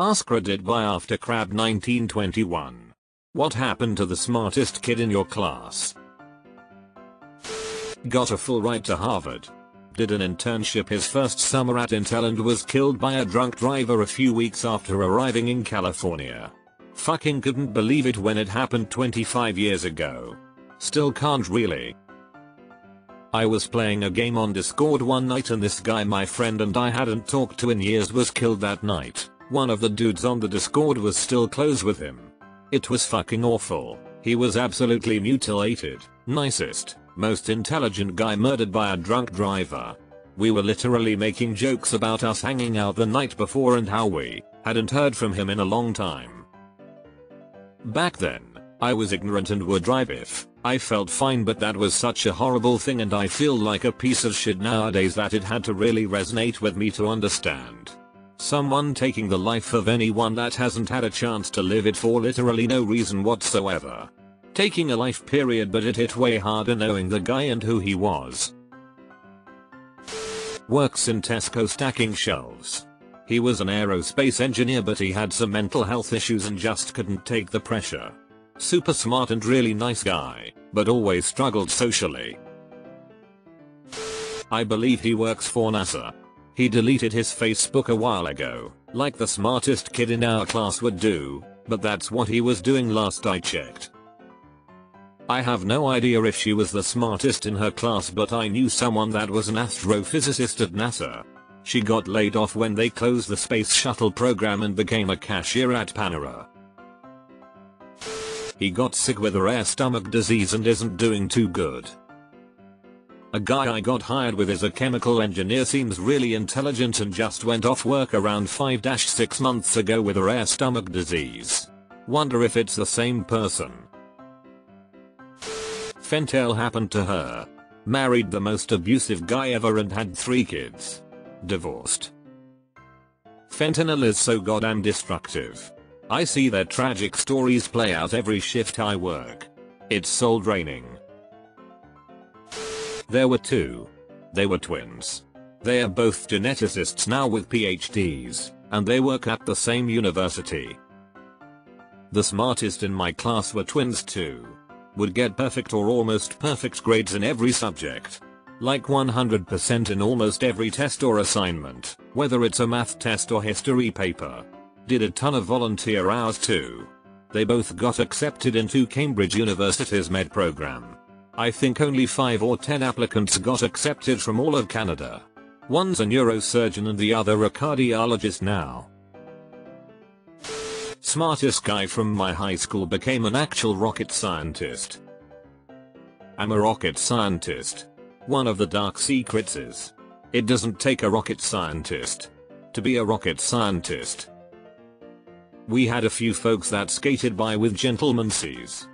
AskReddit by AfterCrab 1921. What happened to the smartest kid in your class? Got a full ride to Harvard. Did an internship his first summer at Intel and was killed by a drunk driver a few weeks after arriving in California. Fucking couldn't believe it when it happened 25 years ago. Still can't really. I was playing a game on Discord one night and this guy my friend and I hadn't talked to in years was killed that night. One of the dudes on the Discord was still close with him. It was fucking awful. He was absolutely mutilated. Nicest, most intelligent guy murdered by a drunk driver. We were literally making jokes about us hanging out the night before and how we hadn't heard from him in a long time. Back then, I was ignorant and would drive if I felt fine, but that was such a horrible thing and I feel like a piece of shit nowadays that it had to really resonate with me to understand. Someone taking the life of anyone that hasn't had a chance to live it for literally no reason whatsoever. Taking a life period, but it hit way harder knowing the guy and who he was. Works in Tesco stacking shelves. He was an aerospace engineer but he had some mental health issues and just couldn't take the pressure. Super smart and really nice guy, but always struggled socially. I believe he works for NASA. He deleted his Facebook a while ago, like the smartest kid in our class would do, but that's what he was doing last I checked. I have no idea if she was the smartest in her class, but I knew someone that was an astrophysicist at NASA. She got laid off when they closed the space shuttle program and became a cashier at Panera. He got sick with a rare stomach disease and isn't doing too good. A guy I got hired with is a chemical engineer, seems really intelligent and just went off work around 5-6 months ago with a rare stomach disease. Wonder if it's the same person. Fentanyl happened to her. Married the most abusive guy ever and had 3 kids. Divorced. Fentanyl is so goddamn destructive. I see their tragic stories play out every shift I work. It's soul draining. There were 2. They were twins. They are both geneticists now with PhDs, and they work at the same university. The smartest in my class were twins too. Would get perfect or almost perfect grades in every subject. Like 100% in almost every test or assignment, whether it's a math test or history paper. Did a ton of volunteer hours too. They both got accepted into Cambridge University's med program. I think only 5 or 10 applicants got accepted from all of Canada. One's a neurosurgeon and the other a cardiologist now. Smartest guy from my high school became an actual rocket scientist. I'm a rocket scientist. One of the dark secrets is, it doesn't take a rocket scientist to be a rocket scientist. We had a few folks that skated by with gentlemencies.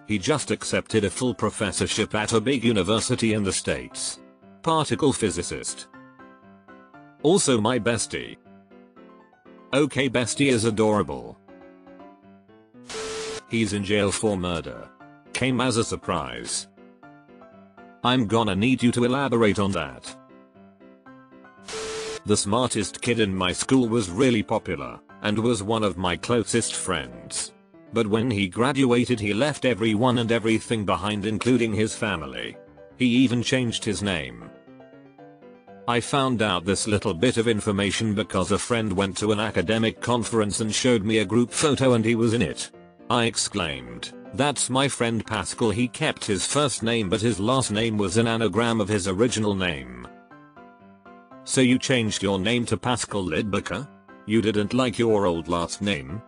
He just accepted a full professorship at a big university in the States. Particle physicist. Also my bestie. Okay, bestie is adorable. He's in jail for murder. Came as a surprise. I'm gonna need you to elaborate on that. The smartest kid in my school was really popular, and was one of my closest friends. But when he graduated he left everyone and everything behind, including his family. He even changed his name. I found out this little bit of information because a friend went to an academic conference and showed me a group photo and he was in it. I exclaimed, "That's my friend Pascal." He kept his first name but his last name was an anagram of his original name. So you changed your name to Pascal Lidbecker? You didn't like your old last name?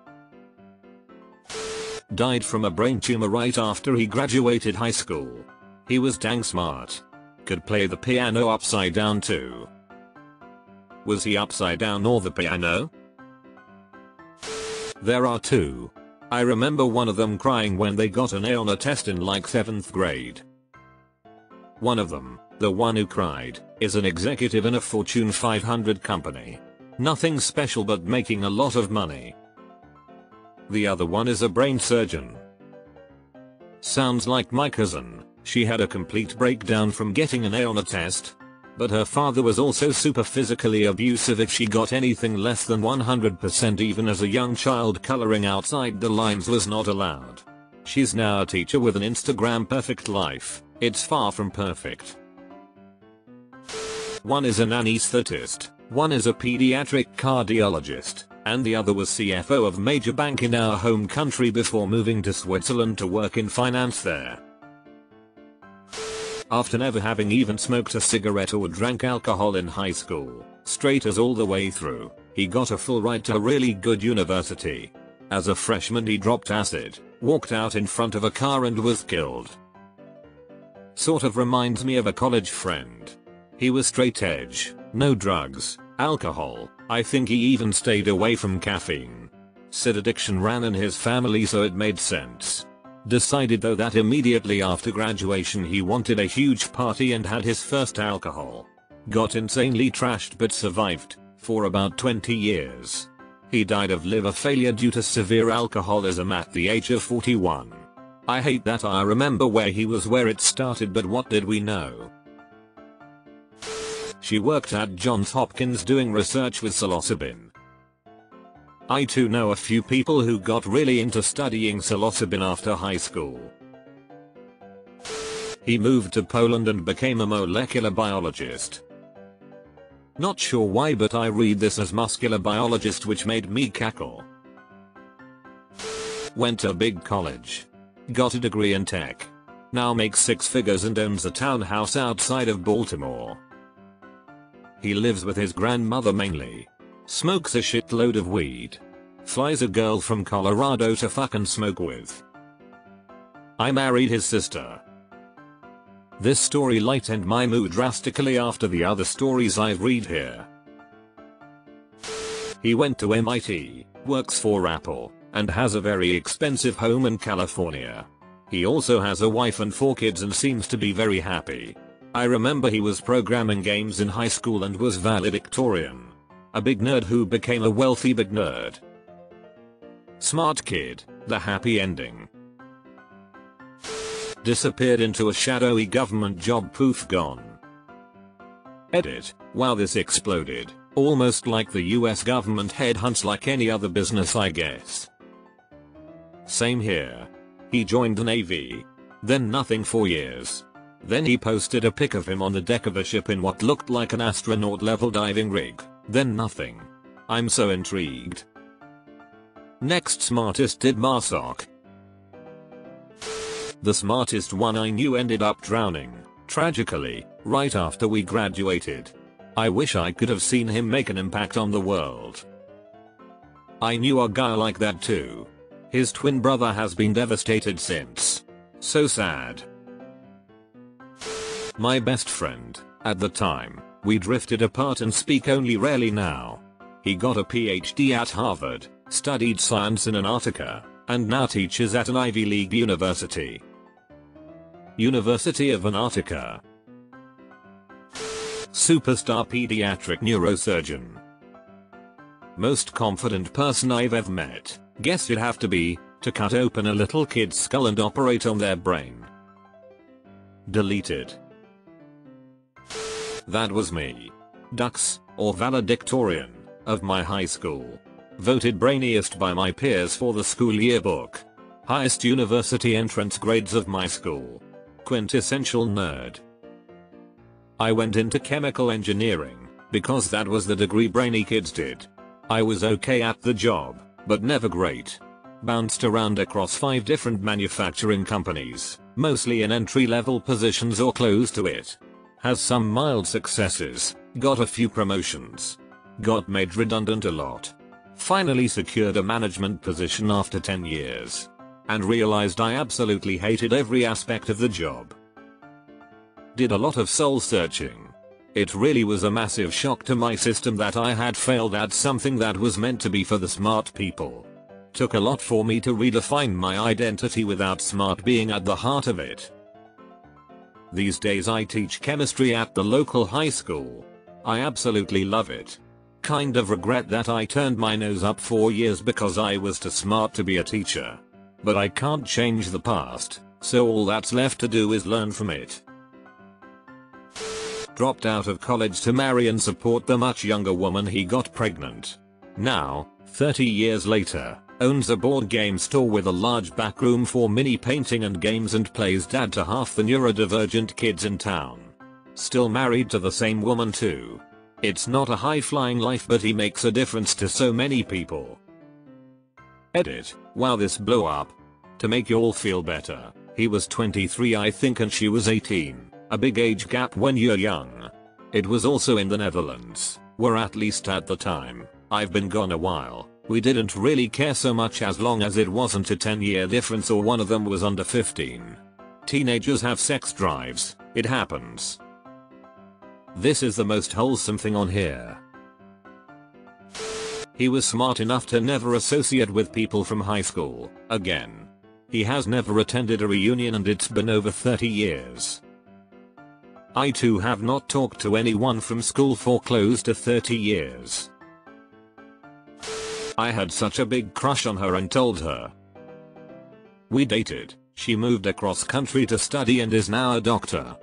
Died from a brain tumor right after he graduated high school. He was dang smart. Could play the piano upside down too. Was he upside down or the piano? There are 2. I remember one of them crying when they got an A on a test in like 7th grade. One of them, the one who cried, is an executive in a Fortune 500 company. Nothing special but making a lot of money. The other one is a brain surgeon. Sounds like my cousin. She had a complete breakdown from getting an A on a test. But her father was also super physically abusive if she got anything less than 100%. Even as a young child, coloring outside the lines was not allowed. She's now a teacher with an Instagram perfect life. It's far from perfect. One is an anesthetist, one is a pediatric cardiologist, and the other was CFO of major bank in our home country before moving to Switzerland to work in finance there. After never having even smoked a cigarette or drank alcohol in high school, straight as all the way through, he got a full ride to a really good university. As a freshman he dropped acid, walked out in front of a car and was killed. Sort of reminds me of a college friend. He was straight edge, no drugs, alcohol, I think he even stayed away from caffeine. Said addiction ran in his family, so it made sense. Decided though that immediately after graduation he wanted a huge party and had his first alcohol. Got insanely trashed but survived for about 20 years. He died of liver failure due to severe alcoholism at the age of 41. I hate that I remember where he was where it started, but what did we know? She worked at Johns Hopkins doing research with psilocybin. I too know a few people who got really into studying psilocybin after high school. He moved to Poland and became a molecular biologist. Not sure why, but I read this as muscular biologist, which made me cackle. Went to a big college. Got a degree in tech. Now makes 6 figures and owns a townhouse outside of Baltimore. He lives with his grandmother mainly. Smokes a shitload of weed. Flies a girl from Colorado to fuck and smoke with. I married his sister. This story lightened my mood drastically after the other stories I read here. He went to MIT, works for Apple, and has a very expensive home in California. He also has a wife and 4 kids and seems to be very happy. I remember he was programming games in high school and was valedictorian. A big nerd who became a wealthy big nerd. Smart kid, the happy ending. Disappeared into a shadowy government job, poof gone. Edit, wow, this exploded, almost like the US government headhunts like any other business, I guess. Same here. He joined the Navy. Then nothing for years. Then he posted a pic of him on the deck of a ship in what looked like an astronaut level diving rig. Then nothing. I'm so intrigued. Next smartest did MARSOC. The smartest one I knew ended up drowning, tragically, right after we graduated. I wish I could have seen him make an impact on the world. I knew a guy like that too. His twin brother has been devastated since. So sad. My best friend, at the time, we drifted apart and speak only rarely now. He got a PhD at Harvard, studied science in Antarctica, and now teaches at an Ivy League university. University of Antarctica. Superstar pediatric neurosurgeon. Most confident person I've ever met. Guess you'd have to be, to cut open a little kid's skull and operate on their brain. Deleted. That was me. Dux, or valedictorian, of my high school. Voted brainiest by my peers for the school yearbook. Highest university entrance grades of my school. Quintessential nerd. I went into chemical engineering, because that was the degree brainy kids did. I was okay at the job, but never great. Bounced around across 5 different manufacturing companies, mostly in entry-level positions or close to it. Has some mild successes, got a few promotions. Got made redundant a lot. Finally secured a management position after 10 years. And realized I absolutely hated every aspect of the job. Did a lot of soul searching. It really was a massive shock to my system that I had failed at something that was meant to be for the smart people. Took a lot for me to redefine my identity without smart being at the heart of it. These days I teach chemistry at the local high school. I absolutely love it. Kind of regret that I turned my nose up 4 years because I was too smart to be a teacher. But I can't change the past, so all that's left to do is learn from it. dropped out of college to marry and support the much younger woman he got pregnant. Now, 30 years later, owns a board game store with a large back room for mini painting and games and plays dad to half the neurodivergent kids in town. Still married to the same woman too. It's not a high-flying life, but he makes a difference to so many people. Edit. Wow, this blew up. To make you all feel better, he was 23 I think and she was 18, a big age gap when you're young. It was also in the Netherlands, where at least at the time, I've been gone a while, we didn't really care so much as long as it wasn't a 10-year difference or one of them was under 15. Teenagers have sex drives, it happens. This is the most wholesome thing on here. He was smart enough to never associate with people from high school, again. He has never attended a reunion and it's been over 30 years. I too have not talked to anyone from school for close to 30 years. I had such a big crush on her and told her. We dated, she moved across country to study and is now a doctor.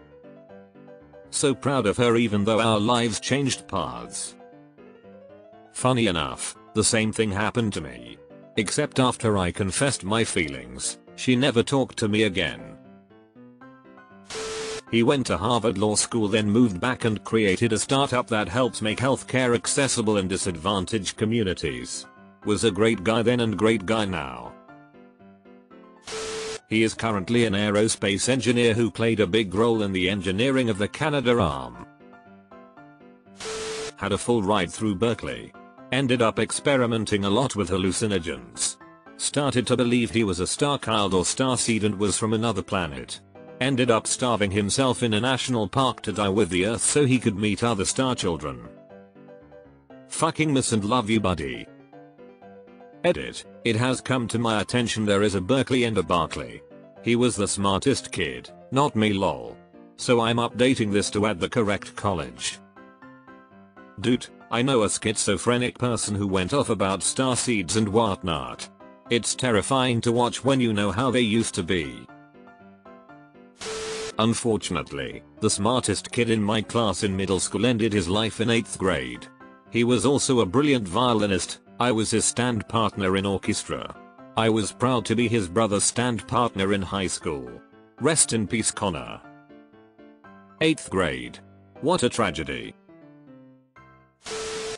So proud of her even though our lives changed paths. Funny enough, the same thing happened to me. Except after I confessed my feelings, she never talked to me again. He went to Harvard Law School, then moved back and created a startup that helps make healthcare accessible in disadvantaged communities. Was a great guy then and great guy now. He is currently an aerospace engineer who played a big role in the engineering of the Canadarm. Had a full ride through Berkeley. Ended up experimenting a lot with hallucinogens. Started to believe he was a star child or starseed and was from another planet. Ended up starving himself in a national park to die with the Earth so he could meet other star children. Fucking miss and love you, buddy. Edit. It has come to my attention there is a Berkeley and a Barkley. He was the smartest kid, not me lol. So I'm updating this to add the correct college. Dude, I know a schizophrenic person who went off about starseeds and whatnot. It's terrifying to watch when you know how they used to be. Unfortunately, the smartest kid in my class in middle school ended his life in 8th grade. He was also a brilliant violinist, I was his stand partner in orchestra. I was proud to be his brother's stand partner in high school. Rest in peace, Connor. 8th grade. What a tragedy.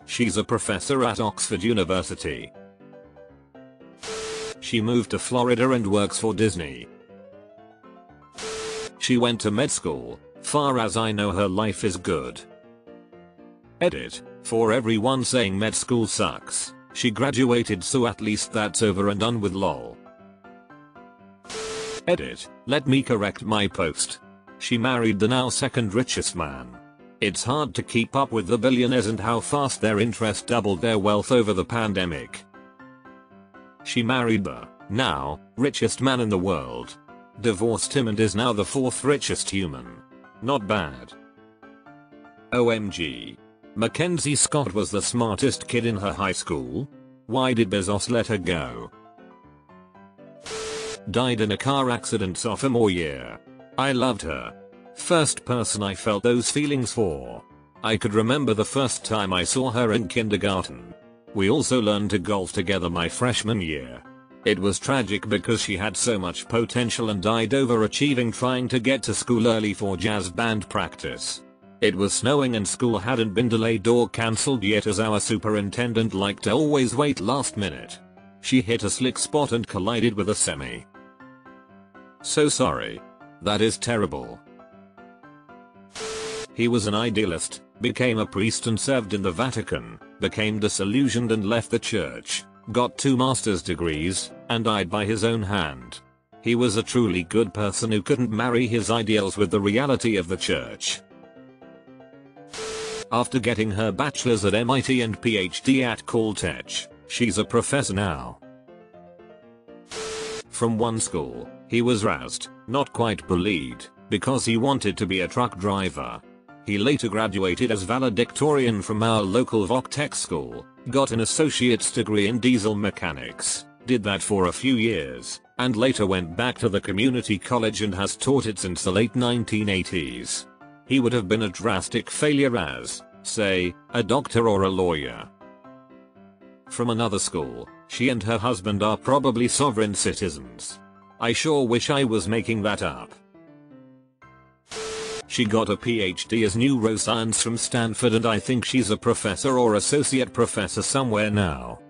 She's a professor at Oxford University. She moved to Florida and works for Disney. She went to med school. Far as I know her life is good. Edit. For everyone saying med school sucks, she graduated so at least that's over and done with lol. Edit. Let me correct my post. She married the now second richest man. It's hard to keep up with the billionaires and how fast their interest doubled their wealth over the pandemic. She married the, now, richest man in the world. Divorced him and is now the 4th richest human. Not bad. OMG. Mackenzie Scott was the smartest kid in her high school? Why did Bezos let her go? Died in a car accident sophomore year. I loved her. First person I felt those feelings for. I could remember the first time I saw her in kindergarten. We also learned to golf together my freshman year. It was tragic because she had so much potential and died overachieving trying to get to school early for jazz band practice. It was snowing and school hadn't been delayed or cancelled yet as our superintendent liked to always wait last minute. She hit a slick spot and collided with a semi. So sorry. That is terrible. He was an idealist, became a priest and served in the Vatican, became disillusioned and left the church, got 2 master's degrees, and died by his own hand. He was a truly good person who couldn't marry his ideals with the reality of the church. After getting her bachelor's at MIT and PhD at Caltech, she's a professor now. From one school, he was razzed, not quite bullied, because he wanted to be a truck driver. He later graduated as valedictorian from our local VocTech school, got an associate's degree in diesel mechanics, did that for a few years, and later went back to the community college and has taught it since the late 1980s. he would have been a drastic failure as, say, a doctor or a lawyer. From another school, she and her husband are probably sovereign citizens. I sure wish I was making that up. She got a PhD as neuroscience from Stanford and I think she's a professor or associate professor somewhere now.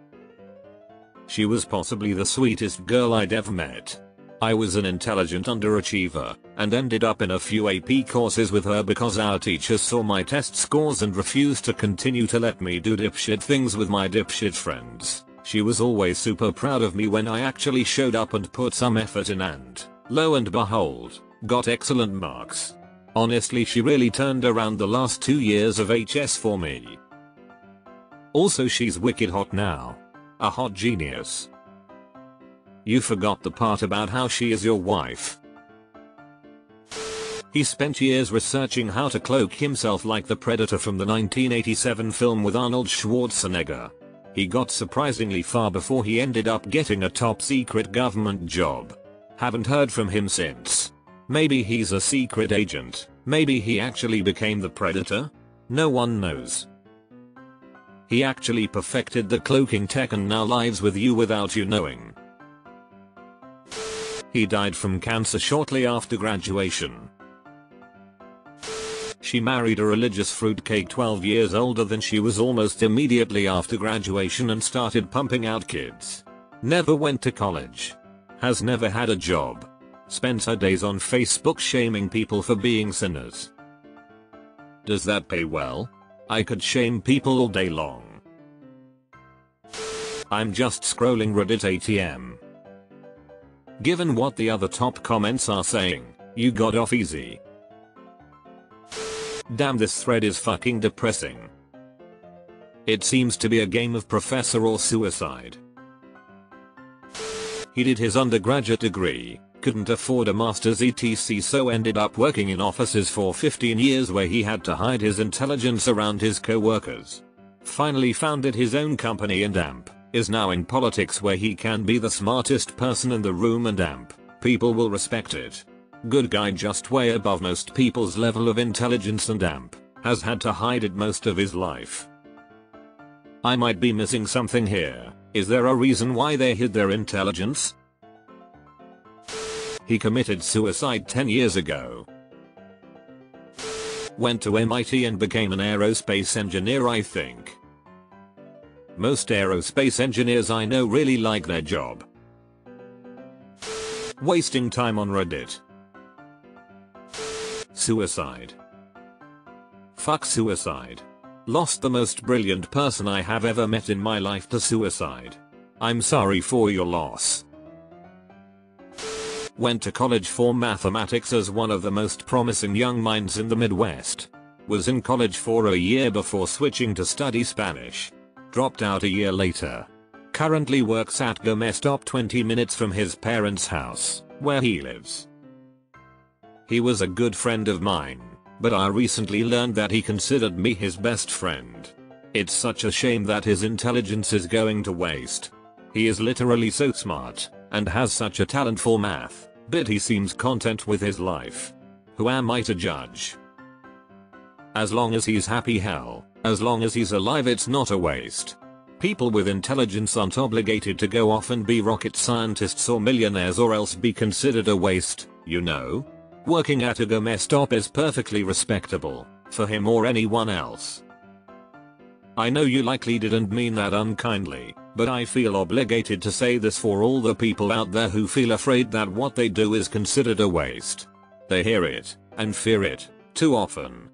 She was possibly the sweetest girl I'd ever met. I was an intelligent underachiever and ended up in a few AP courses with her because our teachers saw my test scores and refused to continue to let me do dipshit things with my dipshit friends. She was always super proud of me when I actually showed up and put some effort in and, lo and behold, got excellent marks. Honestly, she really turned around the last 2 years of HS for me. Also, she's wicked hot now. A hot genius. You forgot the part about how she is your wife. He spent years researching how to cloak himself like the Predator from the 1987 film with Arnold Schwarzenegger. He got surprisingly far before he ended up getting a top secret government job. Haven't heard from him since. Maybe he's a secret agent. Maybe he actually became the Predator? No one knows. He actually perfected the cloaking tech and now lives with you without you knowing. He died from cancer shortly after graduation. She married a religious fruitcake 12 years older than she was almost immediately after graduation and started pumping out kids. Never went to college. Has never had a job. Spends her days on Facebook shaming people for being sinners. Does that pay well? I could shame people all day long. I'm just scrolling Reddit ATM. Given what the other top comments are saying, you got off easy. Damn, this thread is fucking depressing. It seems to be a game of professor or suicide. He did his undergraduate degree, couldn't afford a master's etc, so ended up working in offices for 15 years where he had to hide his intelligence around his co-workers. Finally founded his own company and is now in politics where he can be the smartest person in the room and people will respect it. Good guy, just way above most people's level of intelligence and has had to hide it most of his life. I might be missing something here. Is there a reason why they hid their intelligence? He committed suicide 10 years ago. Went to MIT and became an aerospace engineer, I think. Most aerospace engineers I know really like their job. Wasting time on Reddit. Suicide. Fuck suicide. Lost the most brilliant person I have ever met in my life to suicide. I'm sorry for your loss. Went to college for mathematics as one of the most promising young minds in the Midwest. Was in college for a year before switching to study Spanish. Dropped out a year later. Currently works at Gourmet Stop 20 minutes from his parents' house, where he lives. He was a good friend of mine, but I recently learned that he considered me his best friend. It's such a shame that his intelligence is going to waste. He is literally so smart, and has such a talent for math, but he seems content with his life. Who am I to judge? As long as he's happy, hell, as long as he's alive, it's not a waste. People with intelligence aren't obligated to go off and be rocket scientists or millionaires or else be considered a waste, you know? Working at a Gourmet Stop is perfectly respectable, for him or anyone else. I know you likely didn't mean that unkindly, but I feel obligated to say this for all the people out there who feel afraid that what they do is considered a waste. They hear it, and fear it, too often.